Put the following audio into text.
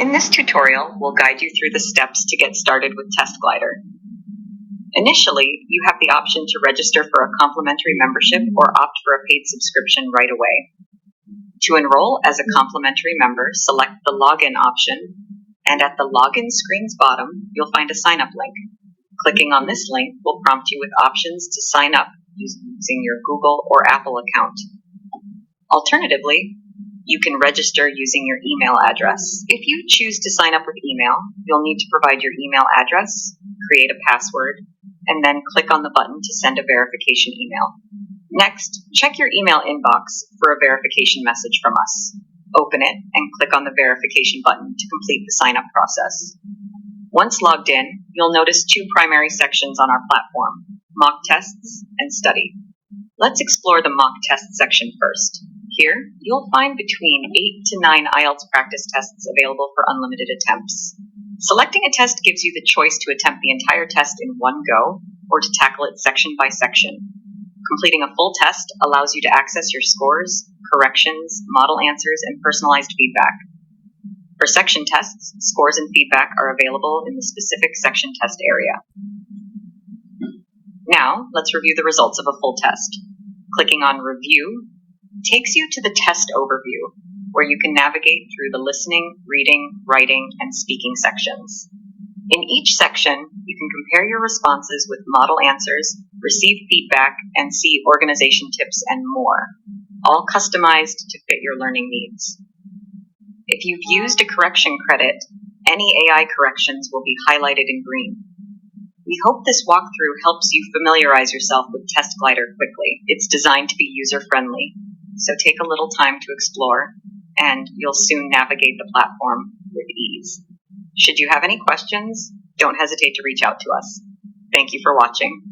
In this tutorial, we'll guide you through the steps to get started with TestGlider. Initially, you have the option to register for a complimentary membership or opt for a paid subscription right away. To enroll as a complimentary member, select the Login option, and at the login screen's bottom, you'll find a sign-up link. Clicking on this link will prompt you with options to sign up using your Google or Apple account. Alternatively, you can register using your email address. If you choose to sign up with email, you'll need to provide your email address, create a password, and then click on the button to send a verification email. Next, check your email inbox for a verification message from us. Open it and click on the verification button to complete the sign-up process. Once logged in, you'll notice two primary sections on our platform, mock tests and study. Let's explore the mock test section first. Here, you'll find between 8 to 9 IELTS practice tests available for unlimited attempts. Selecting a test gives you the choice to attempt the entire test in one go or to tackle it section by section. Completing a full test allows you to access your scores, corrections, model answers, and personalized feedback. For section tests, scores and feedback are available in the specific section test area. Now, let's review the results of a full test. Clicking on Review takes you to the test overview, where you can navigate through the listening, reading, writing, and speaking sections. In each section, you can compare your responses with model answers, receive feedback, and see organization tips and more, all customized to fit your learning needs. If you've used a correction credit, any AI corrections will be highlighted in green. We hope this walkthrough helps you familiarize yourself with TestGlider quickly. It's designed to be user-friendly, so take a little time to explore, and you'll soon navigate the platform with ease. Should you have any questions, don't hesitate to reach out to us. Thank you for watching.